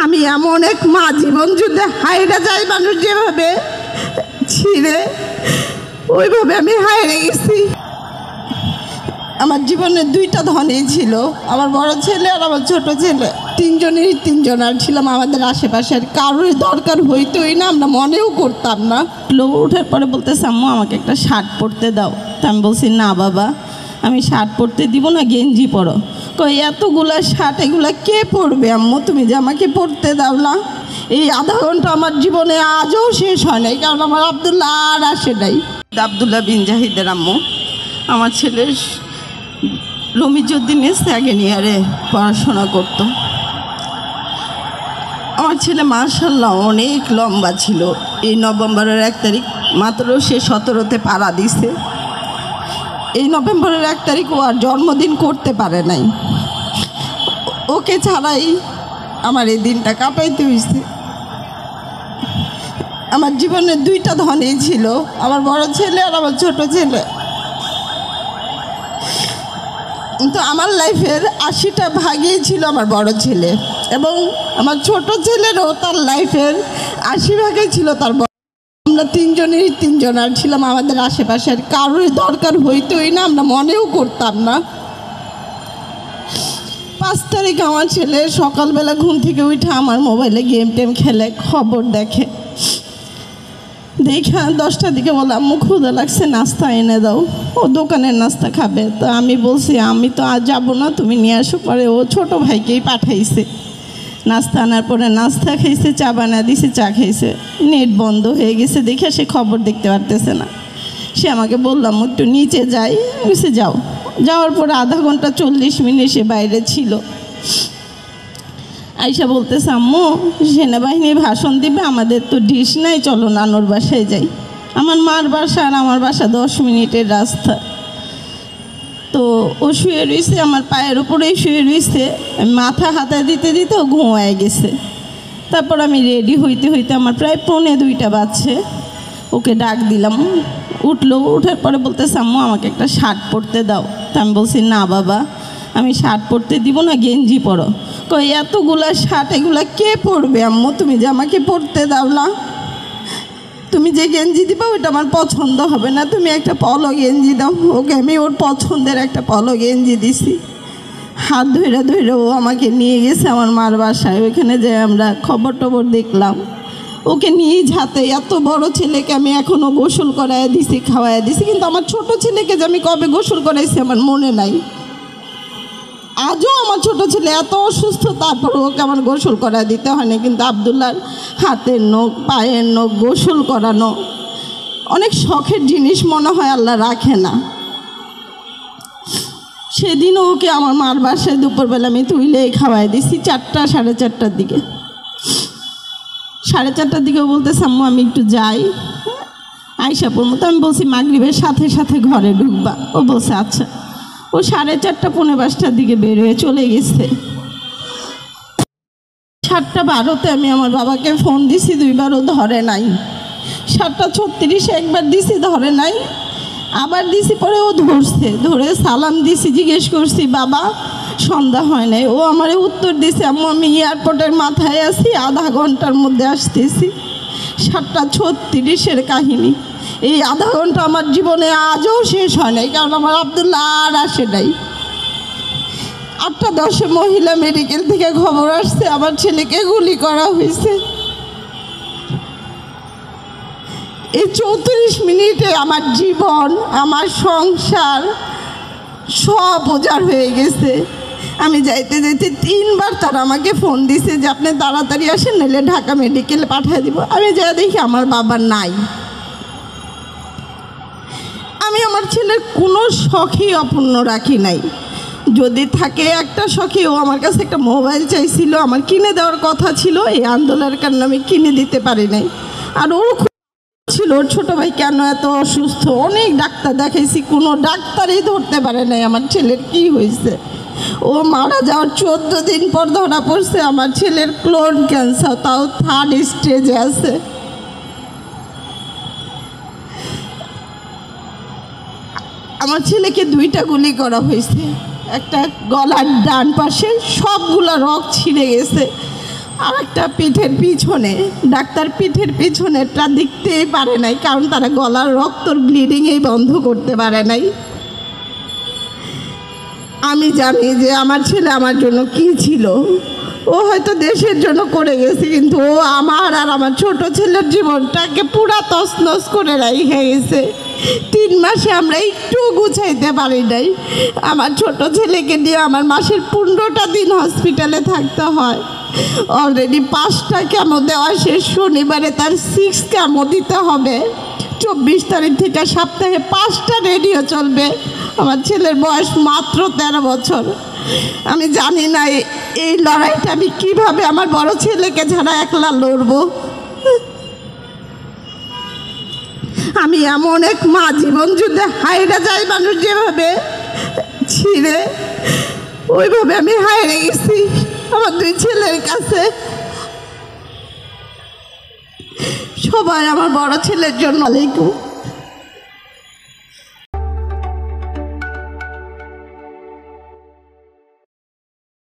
আমি এমন এক মা, জীবন যুদ্ধে হাইরে যায় মানুষ যেভাবে ছিঁড়ে, ওইভাবে আমি হাইরে গেছি। আমার জীবনে দুইটা ধনী ছিল, আমার বড় ছেলে আর আমার ছোট ছেলে। তিনজন আর ছিলাম আমাদের আশেপাশের, কারোর দরকার হইতোই না, আমরা মনেও করতাম না। ওঠার পরে বলতেছে, আম্মু আমাকে একটা শার্ট পরতে দাও। তা আমি বলছি, না বাবা, আমি শার্ট পরতে দিব না, গেঞ্জি পরো। কই এতগুলা শার্ট এগুলা কে পরবে আম্মু, তুমি যে আমাকে পরতে দাও না। এই আধা ঘন্টা আমার জীবনে আজও শেষ হয় নাই, কারণ আমার আবদুল্লাহ আর আসে নাই। আবদুল্লাহ বিন জাহিদের আম্মু আমার ছেলে রমিজউদ্দিনে সেকেন্ড ইয়ারে পড়াশোনা করতো। আমার ছেলে মাশাআল্লাহ অনেক লম্বা ছিল। এই নভেম্বরের 1 তারিখ মাত্র সে 17তে পাড়া দিছে। এই নভেম্বরের 1 তারিখ ও আর জন্মদিন করতে পারে নাই। ওকে ছাড়াই আমার এই দিনটা কাটাইতে হয়েছে। আমার জীবনে দুইটা ধনী ছিল, আমার বড় ছেলে আর আমার ছোট ছেলে। কিন্তু আমার লাইফের 80টা ভাগই ছিল আমার বড় ছেলে, এবং আমার ছোট ছেলেরও তার লাইফের 80 ভাগই ছিল তার বড়। আমরা তিনজন আর ছিলাম আমাদের আশেপাশের, কারোর দরকার হইতোই না, আমরা মনেও করতাম না। 5 তারিখ আমার ছেলে সকালবেলা ঘুম থেকে উঠে আমার মোবাইলে গেম টেম খেলে, খবর দেখে। দেখা 10টার দিকে বলে, আম্মু ক্ষুধা লাগছে, নাস্তা এনে দাও, ও দোকানের নাস্তা খাবে। তো আমি বলছি, আমি তো আজ যাবো না, তুমি নিয়ে আসো। পরে ও ছোটো ভাইকেই পাঠাইছে। নাস্তা আনার পরে নাস্তা খাইছে, চা বানা দিছে, চা খাইছে। নেট বন্ধ হয়ে গেছে দেখে সে খবর দেখতে পারতেছে না। সে আমাকে বললাম একটু নিচে যাই, সে যাও। যাওয়ার পরে আধা ঘন্টা 40 মিনিট সে বাইরে ছিল। আইসা বলতেছে, আম্মু সেনাবাহিনী ভাষণ দিবে, আমাদের তো ডিশ নাই, চলো নানুর বাসায় যাই। আমার মার বাসা আর আমার বাসা 10 মিনিটের রাস্তা। তো ও শুয়ে রয়েছে, আমার পায়ের উপরেই শুয়ে রয়েছে। মাথা হাতা দিতে দিতে ও ঘুমায় গেছে। তারপর আমি রেডি হইতে হইতে আমার প্রায় 1:45 বাজছে। ওকে ডাক দিলাম, উঠলো। উঠার পরে বলতেছে, আম্মু আমাকে একটা শার্ট পরতে দাও। তা আমি বলছি, না বাবা, আমি শার্ট পরতে দিব না, গেঞ্জি পরো। কই এতগুলা শার্ট এগুলা কে পরবে আম্মু, তুমি যে আমাকে পরতে দাও না। তুমি যে গেঞ্জি দিবা ওইটা আমার পছন্দ হবে না, তুমি একটা পলো গেঞ্জি দাও। ওকে আমি ওর পছন্দের একটা পলো গেঞ্জি দিছি। হাত ধরে ধরে ও আমাকে নিয়ে গেছে আমার মার বাসায়। ওইখানে যে আমরা খবর টবর দেখলাম, ওকে নিয়ে হাতে। এত বড় ছেলেকে আমি এখনও গোসল করায় দিছি, খাওয়াই দিছি, কিন্তু আমার ছোট ছেলেকে যে আমি কবে গোসল করাইছি আমার মনে নাই। আজও আমার ছোট ছেলে এত অসুস্থ, তারপর ওকে আমার গোসল করা দিতে হয় না। কিন্তু আবদুল্লাহর হাতের নখ, পায়ের নখ গোসল করানো অনেক শখের জিনিস, মনে হয় আল্লাহ রাখে না। সেদিনও ওকে আমার মার বাসায় দুপুরবেলা আমি তুইলে খাওয়াই দিছি 4টা 4:30টার দিকে। 4:30টার দিকে বলতেছে, আম্মু আমি একটু যাই, আইসা পড়বো। তো আমি বলছি, মাগরিবের সাথে সাথে ঘরে ঢুকবা। ও বলছে আচ্ছা। ও 4:30 পৌনে 5টার দিকে বের হয়ে চলে গেছে। 7:12-তে আমি আমার বাবাকে ফোন দিছি, 2বারও ধরে নাই। 7:36 একবার দিছি, ধরে নাই। আবার দিছি, পরে ও ধরছে। ধরে সালাম দিছি, জিজ্ঞেস করছি, বাবা সন্ধ্যা হয় নাই। ও আমারে উত্তর দিছে, আম্মু আমি এয়ারপোর্টের মাথায় আছি, আধা ঘন্টার মধ্যে আসতেছি। 7:36-এর কাহিনী। এই আধা ঘন্টা আমার জীবনে আজও শেষ হয় নাই, কারণ আমার আবদুল্লাহ আর আসে নাই। 8:10-এ মহিলা মেডিকেল থেকে খবর আসছে আমার ছেলেকে গুলি করা হয়েছে। এই 34 মিনিটে আমার জীবন, আমার সংসার সব উজাড় হয়ে গেছে। আমি যাইতে যাইতে 3বার তারা আমাকে ফোন দিছে যে আপনি তাড়াতাড়ি আসেন, নাহলে ঢাকা মেডিকেলে পাঠিয়ে দিব। আমি যা দেখি আমার বাবা নাই। আমি আমার ছেলের কোনো শখই অপূর্ণ রাখি নাই। যদি থাকে একটা শখই, ও আমার কাছে একটা মোবাইল চাইছিল, আমার কিনে দেওয়ার কথা ছিল। এই আন্দোলনের কারণে আমি কিনে দিতে পারি নাই। আর ওর ছিল ওর ছোটো ভাই কেন এত অসুস্থ, অনেক ডাক্তার দেখাইছি, কোনো ডাক্তারই ধরতে পারে নাই আমার ছেলের কি হয়েছে। ও মারা যাওয়ার 14 দিন পর ধরা পড়ছে আমার ছেলের ক্লোন ক্যান্সার, তাও 3rd স্টেজে আছে। আমার ছেলেকে 2টা গুলি করা হয়েছে, একটা গলার ডান পাশে, সবগুলা রক ছিঁড়ে গেছে। আর একটা পিঠের পিছনে, ডাক্তার পিঠের পিছনেরটা দেখতেই পারে নাই, কারণ তারা গলার রক্তর ব্লিডিংই বন্ধ করতে পারে নাই। আমি জানি যে আমার ছেলে আমার জন্য কি ছিল। ও হয়তো দেশের জন্য করে গেছে, কিন্তু ও আমার আর আমার ছোট ছেলের জীবনটাকে পুরা তছনছ করে রেখে গেছে। 3 মাসে আমরা একটু গুছাইতে পারি নাই। আমার ছোট ছেলেকে নিয়ে আমার মাসের 15টা দিন হসপিটালে থাকতে হয়। অলরেডি 5টা কেমো দেওয়া শেষ, শনিবারে তার 6 কেমো দিতে হবে। 24 তারিখ থেকে সপ্তাহে 5টা রেডিও চলবে। আমার ছেলের বয়স মাত্র 13 বছর। আমি জানি না এই লড়াইটা আমি কিভাবে আমার বড় ছেলেকে ছাড়া একলা লড়বো। আমি এমন এক মা, জীবন যুদ্ধে হাইরে যায় মানুষ যেভাবে ছিঁড়ে, ওইভাবে আমি হাইরে গেছি আমার 2 ছেলের কাছে। সবাই আমার বড় ছেলের জন্য আলাইকুম।